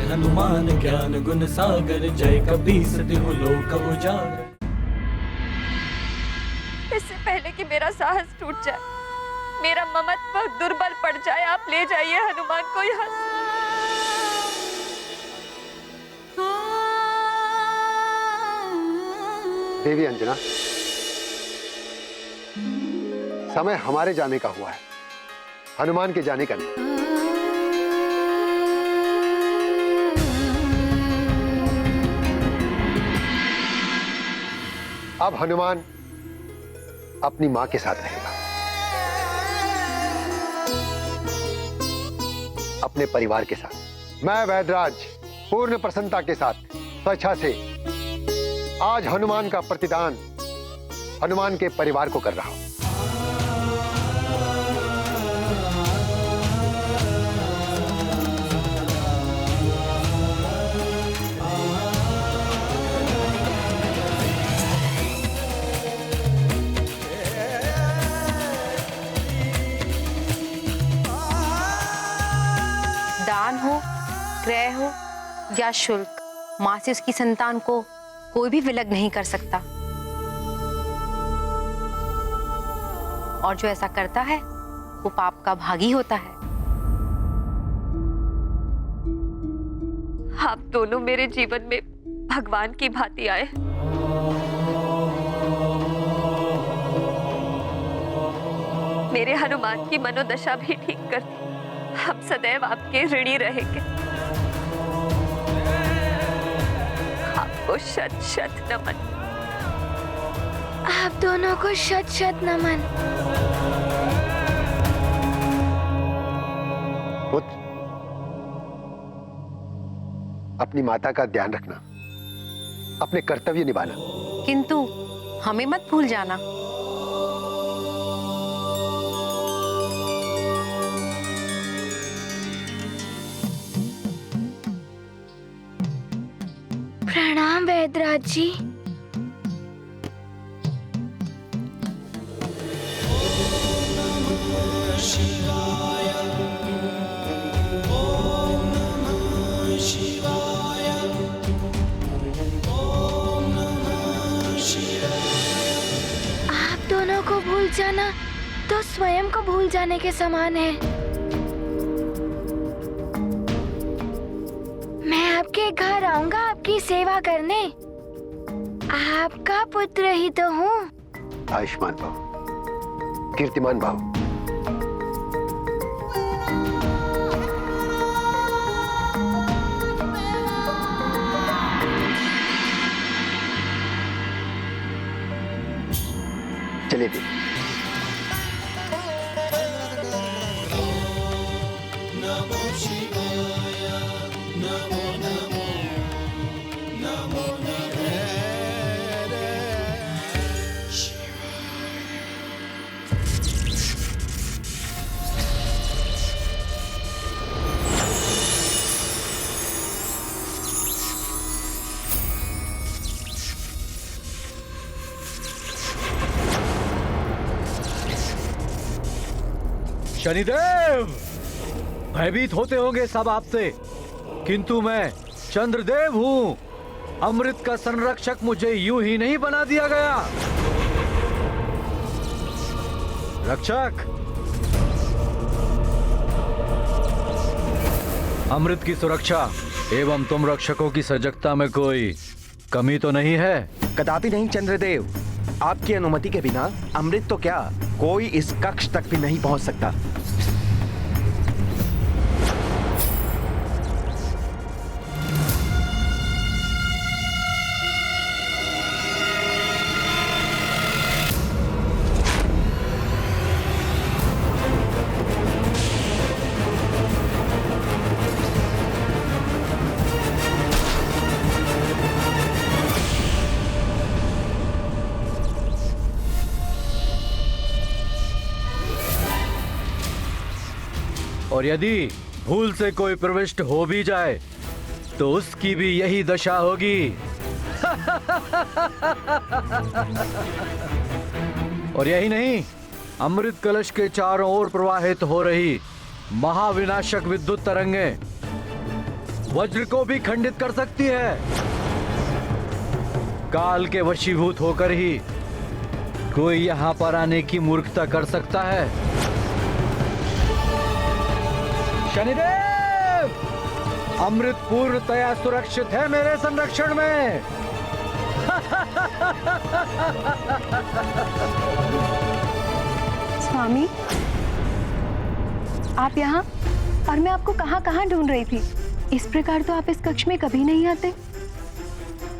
हनुमान ज्ञान गुण सागर, जय कपीस तिहु लोक उजागर। इससे पहले कि मेरा साहस टूट जाए, मेरा ममत्व दुर्बल पड़ जाए, आप ले जाइए हनुमान को यहाँ से। देवी अंजना, समय हमारे जाने का हुआ है, हनुमान के जाने का नहीं। अब हनुमान अपनी मां के साथ रहेगा, अपने परिवार के साथ। मैं वैदराज पूर्ण प्रसन्नता के साथ स्वेच्छा से आज हनुमान का प्रतिदान हनुमान के परिवार को कर रहा हूं। दान हो, क्रय हो या शुल्क, मां से उसकी संतान को कोई भी विलग नहीं कर सकता। और जो ऐसा करता है वो पाप का भागी होता है। आप दोनों मेरे जीवन में भगवान की भांति आए। मेरे हनुमान की मनोदशा भी ठीक कर दी। हम सदैव आपके ऋणी रहेंगे। आपको शत शत नमन। आप दोनों को शत शत नमन। पुत्र, अपनी माता का ध्यान रखना, अपने कर्तव्य निभाना। किंतु हमें मत भूल जाना। प्रणाम वैदराज जी। आप दोनों को भूल जाना तो स्वयं को भूल जाने के समान है। मैं आपके घर आऊंगा आपकी सेवा करने। आपका पुत्र ही तो हूँ। आयुष्मान भव, कीर्तिमान भव। चलिए भी। शनिदेव, भयभीत होते होंगे सब आपसे, किंतु मैं चंद्रदेव हूं। अमृत का संरक्षक मुझे यूं ही नहीं बना दिया गया। रक्षक, अमृत की सुरक्षा एवं तुम रक्षकों की सजगता में कोई कमी तो नहीं है? कदापि नहीं चंद्रदेव। आपकी अनुमति के बिना अमृत तो क्या, कोई इस कक्ष तक भी नहीं पहुंच सकता। और यदि भूल से कोई प्रविष्ट हो भी जाए तो उसकी भी यही दशा होगी। और यही नहीं, अमृत कलश के चारों ओर प्रवाहित हो रही महाविनाशक विद्युत तरंगें वज्र को भी खंडित कर सकती है। काल के वशीभूत होकर ही कोई यहां पर आने की मूर्खता कर सकता है। शनिदेव, अमृत पूर्णतया सुरक्षित है मेरे संरक्षण में। स्वामी, आप यहाँ, और मैं आपको कहाँ कहाँ ढूंढ रही थी। इस प्रकार तो आप इस कक्ष में कभी नहीं आते।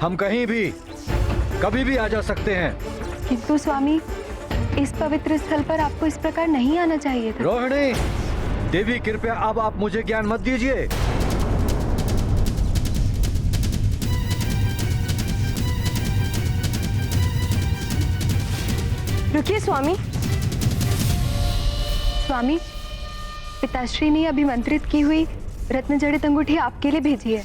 हम कहीं भी कभी भी आ जा सकते हैं। किंतु स्वामी, इस पवित्र स्थल पर आपको इस प्रकार नहीं आना चाहिए था। रोहिणी देवी, कृपया अब आप मुझे ज्ञान मत दीजिए। रुकिए स्वामी। स्वामी, पिताश्री ने अभिमंत्रित की हुई रत्न जड़ित अंगूठी आपके लिए भेजी है।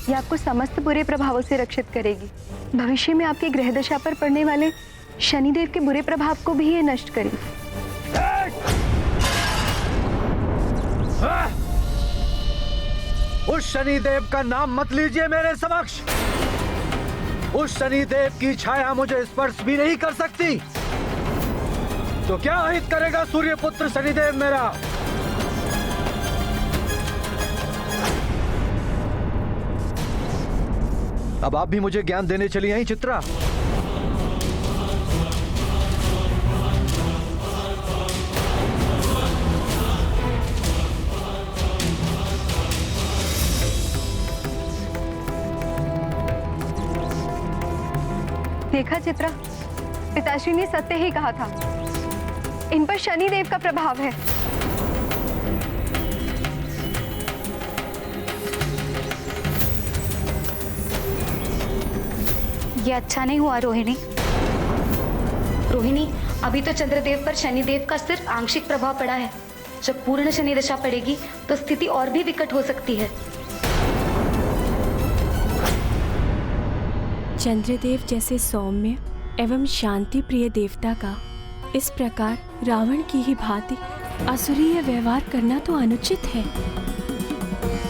यह आपको समस्त बुरे प्रभावों से रक्षित करेगी। भविष्य में आपके ग्रह दशा पर पड़ने वाले शनिदेव के बुरे प्रभाव को भी ये नष्ट करेगी। उस शनिदेव का नाम मत लीजिए मेरे समक्ष। उस शनिदेव की छाया मुझे स्पर्श भी नहीं कर सकती। तो क्या हित करेगा सूर्यपुत्र शनिदेव मेरा? अब आप भी मुझे ज्ञान देने चली आई चित्रा। देखा चित्रा, पिताश्री ने सत्य ही कहा था। इन पर शनिदेव का प्रभाव है। ये अच्छा नहीं हुआ रोहिणी। रोहिणी, अभी तो चंद्रदेव पर शनिदेव का सिर्फ आंशिक प्रभाव पड़ा है। जब पूर्ण शनि दशा पड़ेगी तो स्थिति और भी विकट हो सकती है। चंद्रदेव जैसे सौम्य एवं शांति प्रिय देवता का इस प्रकार रावण की ही भांति असुरीय व्यवहार करना तो अनुचित है।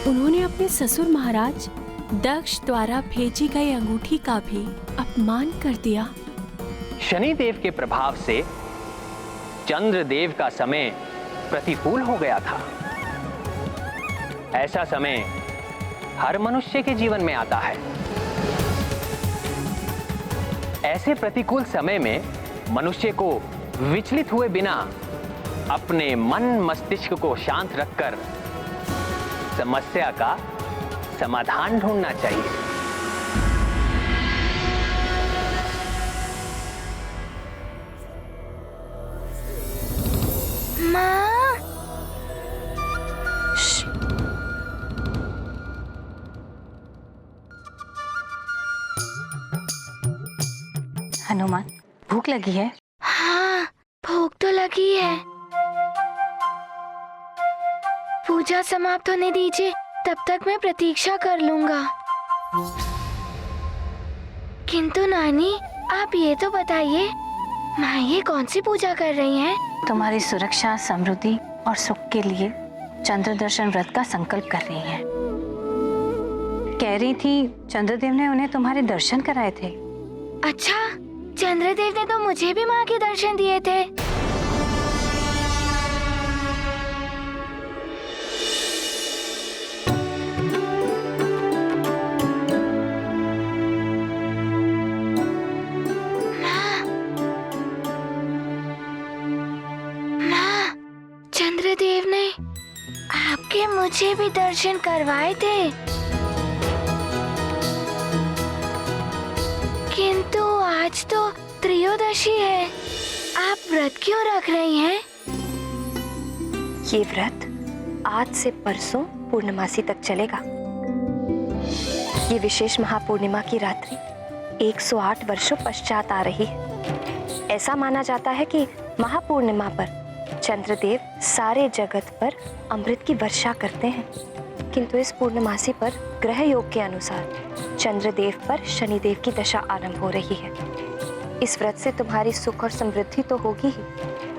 उन्होंने अपने ससुर महाराज दक्ष द्वारा भेजी गई अंगूठी का भी अपमान कर दिया। शनिदेव के प्रभाव से चंद्रदेव का समय प्रतिकूल हो गया था। ऐसा समय हर मनुष्य के जीवन में आता है। ऐसे प्रतिकूल समय में मनुष्य को विचलित हुए बिना अपने मन मस्तिष्क को शांत रखकर समस्या का समाधान ढूंढना चाहिए। माँ, हनुमान, भूख लगी है? हाँ, भूख तो लगी है। पूजा समाप्त होने दीजिए, तब तक मैं प्रतीक्षा कर लूंगा। किंतु नानी, आप ये तो बताइए, माँ ये कौन सी पूजा कर रही हैं? तुम्हारी सुरक्षा, समृद्धि और सुख के लिए चंद्र दर्शन व्रत का संकल्प कर रही हैं। कह रही थी चंद्रदेव ने उन्हें तुम्हारे दर्शन कराए थे। अच्छा, चंद्रदेव ने तो मुझे भी माँ के दर्शन दिए थे। माँ, चंद्रदेव ने आपके मुझे भी दर्शन करवाए थे। किंतु आज तो त्रयोदशी है, आप व्रत क्यों रख रही हैं? ये व्रत आज से परसों पूर्णमासी तक चलेगा। ये विशेष महापूर्णिमा की रात्रि 108 वर्षों पश्चात आ रही है। ऐसा माना जाता है कि महापूर्णिमा पर चंद्रदेव सारे जगत पर अमृत की वर्षा करते हैं। किंतु इस पूर्णमासी पर ग्रह योग के अनुसार चंद्रदेव पर शनिदेव की दशा आरंभ हो रही है। इस व्रत से तुम्हारी सुख और समृद्धि तो होगी ही,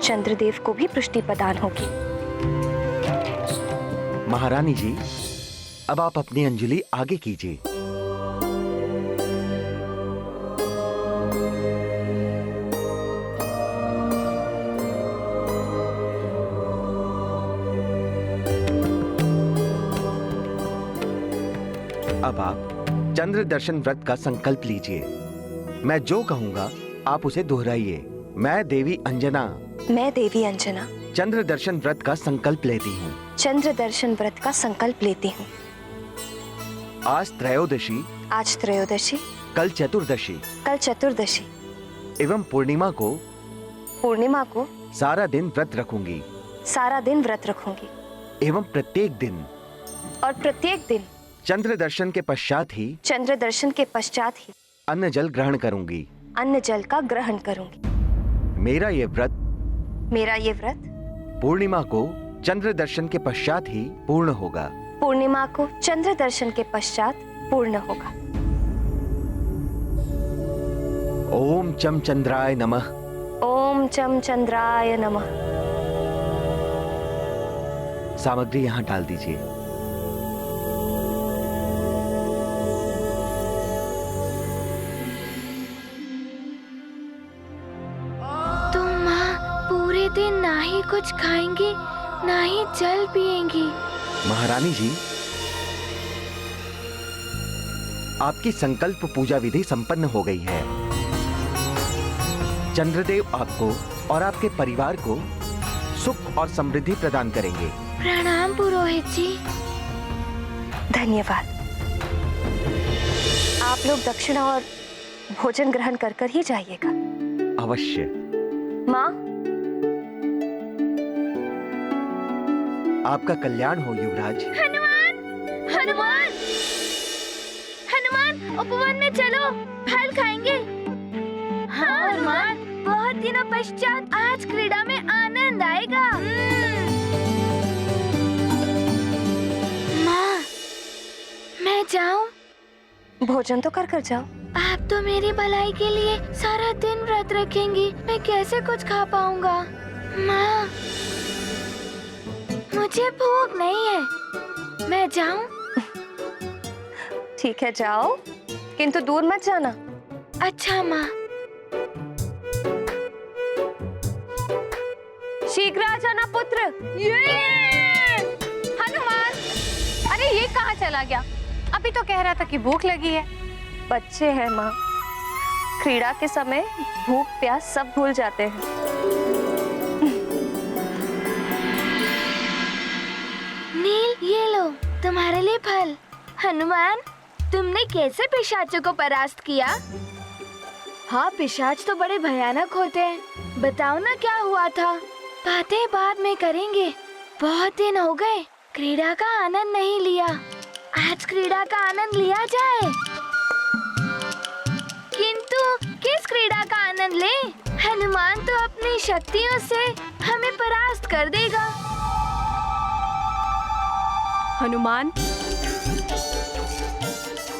चंद्रदेव को भी पुष्टि प्रदान होगी। महारानी जी, अब आप अपनी अंजलि आगे कीजिए। अब आप चंद्र दर्शन व्रत का संकल्प लीजिए। मैं जो कहूंगा आप उसे दोहराइए। मैं देवी अंजना चंद्र दर्शन व्रत का संकल्प लेती हूँ। चंद्र दर्शन व्रत का संकल्प लेती हूँ। आज त्रयोदशी, कल चतुर्दशी एवं पूर्णिमा को सारा दिन व्रत रखूंगी। एवं प्रत्येक दिन चंद्र दर्शन के पश्चात ही अन्न जल ग्रहण करूंगी। मेरा ये व्रत पूर्णिमा को चंद्र दर्शन के पश्चात ही पूर्ण होगा। ओम चम चंद्राय नमः। सामग्री यहाँ डाल दीजिए। तुम माँ पूरे दिन ना ही कुछ खाएंगी ना ही जल पिएंगी। महारानी जी, आपकी संकल्प पूजा विधि संपन्न हो गई है। चंद्रदेव आपको और आपके परिवार को सुख और समृद्धि प्रदान करेंगे। प्रणाम पुरोहित जी। धन्यवाद। आप लोग दक्षिणा और भोजन ग्रहण कर ही जाइएगा। अवश्य। माँ, आपका कल्याण हो युवराज। हनुमान उपवन में चलो, फल खाएंगे। हाँ हनुमान, बहुत दिनों पश्चात आज क्रीड़ा में आनंद आएगा। माँ, मैं जाऊं? भोजन तो कर जाओ। आप तो मेरी भलाई के लिए सारा दिन व्रत रखेंगी, मैं कैसे कुछ खा पाऊंगा? माँ, मुझे भूख नहीं है, मैं जाऊं? ठीक है, जाओ, किंतु दूर मत जाना। अच्छा माँ। शीघ्र आ जाना पुत्र। हनुमान, अरे ये कहाँ चला गया? अभी तो कह रहा था कि भूख लगी है। बच्चे हैं माँ, क्रीड़ा के समय भूख प्यास सब भूल जाते हैं। नील, ये लो तुम्हारे लिए फल। हनुमान, तुमने कैसे पिशाचों को परास्त किया? हाँ, पिशाच तो बड़े भयानक होते हैं। बताओ ना क्या हुआ था? बातें बाद में करेंगे। बहुत दिन हो गए क्रीड़ा का आनंद नहीं लिया। आज क्रीड़ा का आनंद लिया जाए। किंतु किस क्रीड़ा का आनंद ले? हनुमान तो अपनी शक्तियों से हमें परास्त कर देगा। हनुमान,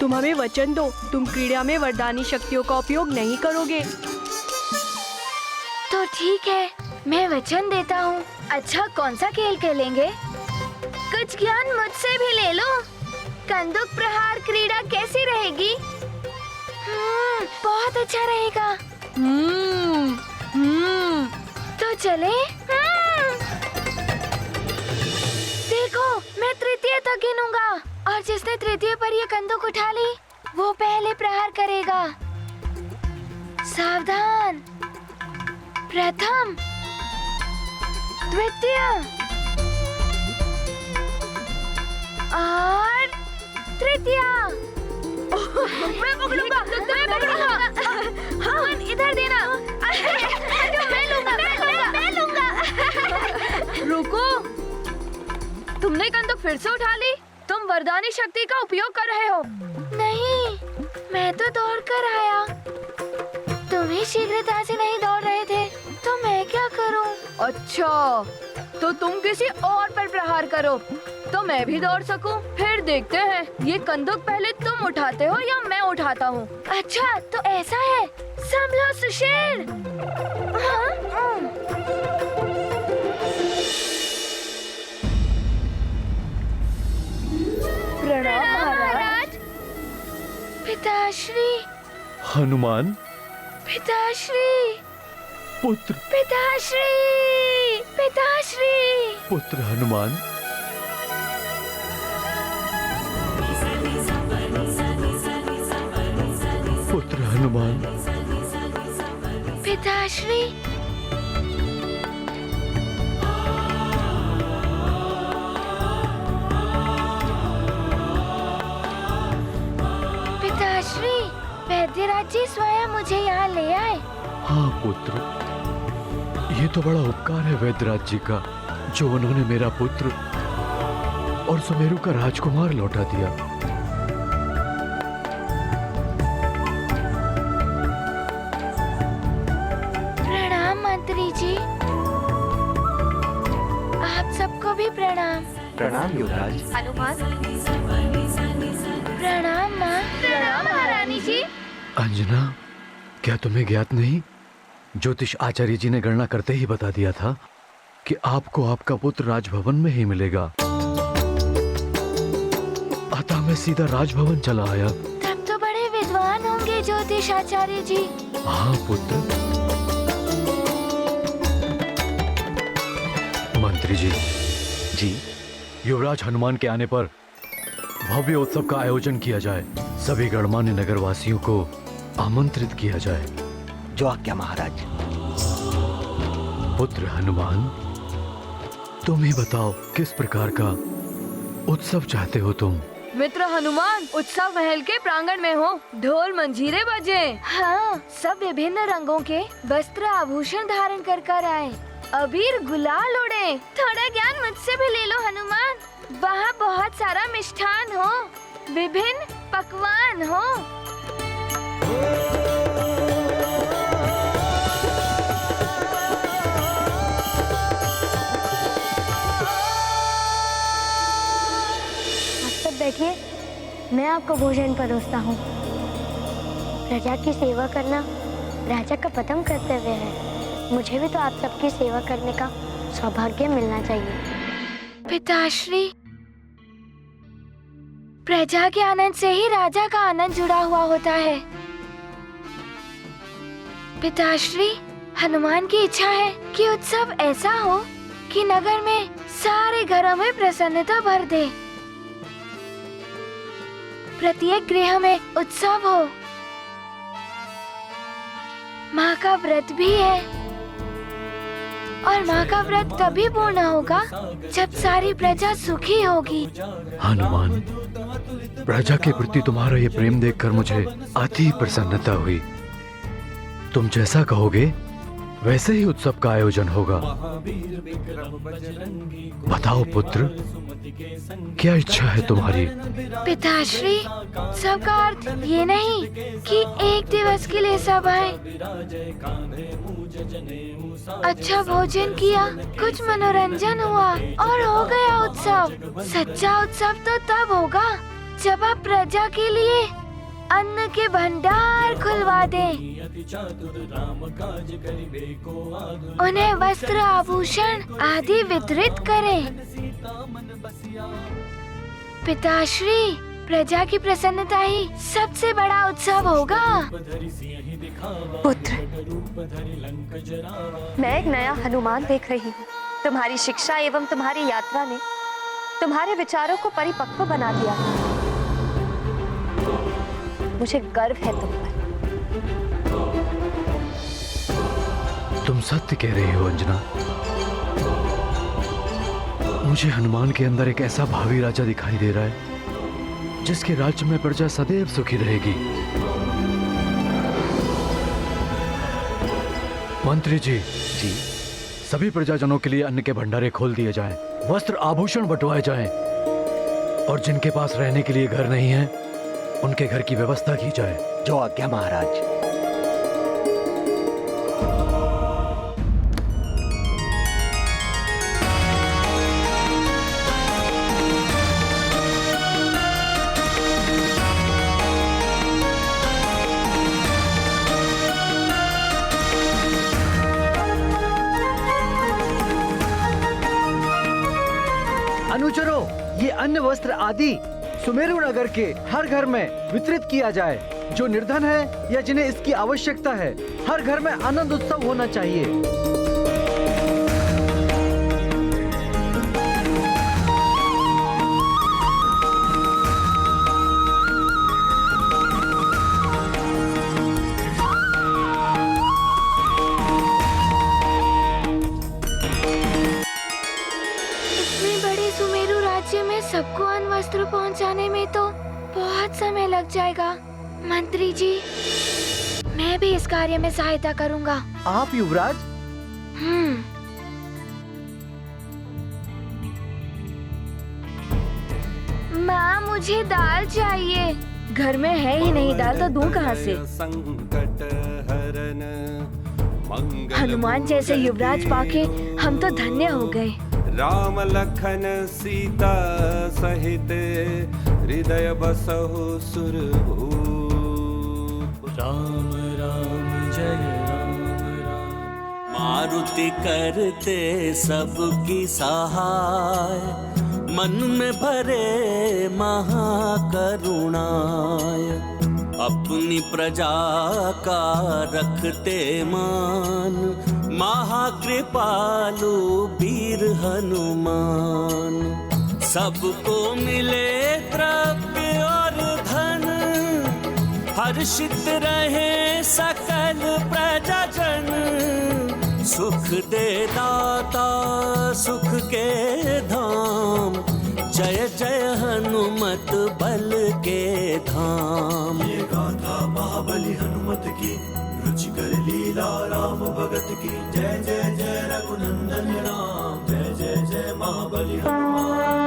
तुम हमें वचन दो, तुम क्रीड़ा में वरदानी शक्तियों का उपयोग नहीं करोगे। तो ठीक है, मैं वचन देता हूँ। अच्छा, कौन सा खेल खेलेंगे? कुछ ज्ञान मुझसे भी ले लो। कंदुक प्रहार क्रीड़ा कैसी रहेगी? बहुत अच्छा रहेगा। तो चले? देखो, मैं तृतीय तक गिनूंगा और जिसने तृतीय पर ये कंदुक उठा ली वो पहले प्रहार करेगा। सावधान। प्रथम, द्वितीय और तृतीय। मैं पकड़ूंगा, मैं पकड़ूंगा। हाँ, इधर देना। मैं लूंगा। रुको, तुमने कंदुक फिर से उठा ली? तुम वरदानी शक्ति का उपयोग कर रहे हो? नहीं, मैं तो दौड़ कर आया। तुम ही शीघ्रता से नहीं दौड़ रहे थे, तो मैं क्या करूं? अच्छा, तो तुम किसी और पर प्रहार करो तो मैं भी दौड़ सकूं। फिर देखते हैं ये कंदुक पहले तुम उठाते हो या मैं उठाता हूँ। अच्छा, तो ऐसा है। संभलो सुशेर। पिताश्री, हनुमान पिताश्री, पुत्र, पिताश्री, पिताश्री। पुत्र हनुमान। पुत्र हनुमान। पिताश्री, पिताश्री, वैद्यराज जी स्वयं मुझे यहाँ ले आए। हाँ पुत्र, ये तो बड़ा उपकार है वैद्यराज जी का, जो उन्होंने मेरा पुत्र और सुमेरु का राजकुमार लौटा दिया। प्रणाम मंत्री जी। आप सबको भी प्रणाम। प्रणाम युवराज। हनुमान, प्रणाम माँ। प्रणाम महारानी जी। अंजना, क्या तुम्हें ज्ञात नहीं, ज्योतिष आचार्य जी ने गणना करते ही बता दिया था कि आपको आपका पुत्र राजभवन में ही मिलेगा। अतः मैं सीधा राजभवन चला आया। तब तो बड़े विद्वान होंगे ज्योतिष आचार्य जी। हाँ पुत्र। मंत्री जी, जी, युवराज हनुमान के आने पर भव्य उत्सव का आयोजन किया जाए। सभी गणमान्य नगरवासियों को आमंत्रित किया जाए। जो आज्ञा महाराज। पुत्र हनुमान, तुम ही बताओ किस प्रकार का उत्सव चाहते हो तुम? मित्र हनुमान, उत्सव महल के प्रांगण में हो, ढोल मंजीरे बजे। हाँ, सब विभिन्न रंगों के वस्त्र आभूषण धारण कर कर आए, अबीर गुलाल उड़े। थोड़ा ज्ञान मुझसे भी ले लो हनुमान। वहाँ बहुत सारा मिष्ठान हो, विभिन्न पकवान हो। बैठिए, मैं आपको भोजन परोसता हूँ। प्रजा की सेवा करना राजा का प्रथम कर्तव्य है। मुझे भी तो आप सबकी सेवा करने का सौभाग्य मिलना चाहिए। पिताश्री, प्रजा के आनंद से ही राजा का आनंद जुड़ा हुआ होता है। पिताश्री, हनुमान की इच्छा है कि उत्सव ऐसा हो कि नगर में सारे घरों में प्रसन्नता भर दे। प्रत्येक गृह में उत्सव हो। माँ का व्रत भी है, और माँ का व्रत तभी पूर्ण होगा जब सारी प्रजा सुखी होगी। हनुमान, प्रजा के प्रति तुम्हारा ये प्रेम देखकर मुझे अति प्रसन्नता हुई। तुम जैसा कहोगे वैसे ही उत्सव का आयोजन होगा। बताओ पुत्र, क्या इच्छा है तुम्हारी? पिताश्री, सबका अर्थ ये नहीं कि एक दिवस के लिए सब आए। अच्छा भोजन किया, कुछ मनोरंजन हुआ और हो गया उत्सव। सच्चा उत्सव तो तब होगा जब आप प्रजा के लिए अन्न के भंडार खुलवा दें, उन्हें वस्त्र आभूषण आदि वितरित करें। पिताश्री, प्रजा की प्रसन्नता ही सबसे बड़ा उत्सव होगा। पुत्र, मैं एक नया हनुमान देख रही हूँ। तुम्हारी शिक्षा एवं तुम्हारी यात्रा ने तुम्हारे विचारों को परिपक्व बना दिया। मुझे गर्व है तुम पर। तुम सत्य कह रही हो अंजना। मुझे हनुमान के अंदर एक ऐसा भावी राजा दिखाई दे रहा है जिसके राज्य में प्रजा सदैव सुखी रहेगी। मंत्री जी, सभी प्रजाजनों के लिए अन्न के भंडारे खोल दिए जाएं, वस्त्र आभूषण बंटवाए जाएं, और जिनके पास रहने के लिए घर नहीं है उनके घर की व्यवस्था की जाए। जो आज्ञा महाराज। अनुचरों, ये अन्न वस्त्र आदि सुमेरु नगर के हर घर में वितरित किया जाए। जो निर्धन है या जिन्हें इसकी आवश्यकता है, हर घर में आनंद उत्सव होना चाहिए। इतने बड़े सुमेरु राज्य में सबको अन्न वस्त्र पहुंचाने में तो बहुत समय लग जाएगा। मंत्री जी, मैं भी इस कार्य में सहायता करूंगा। आप युवराज? माँ, मुझे दाल चाहिए। घर में है ही नहीं दाल, तो दूं कहाँ से? हनुमान जैसे युवराज पाके हम तो धन्य हो गए। राम लखन सीता सहित हृदय बसहु सुरभूप। राम राम जय राम राम। मारुति करते सबकी सहाय, मन में भरे महाकरुणाय। अपनी प्रजा का रखते मान, महाकृपालु वीर हनुमान। सबको मिले द्रव्य और धन, हर्षित रहे सकल प्रजाजन। सुख दे दाता सुख के धाम, जय जय हनुमत बल के धाम। ये गाथा महाबली हनुमत की, रुचिकर लीला राम भगत की। जय जय जय रघुनंदन राम, जय जय जय महाबली हनुमान।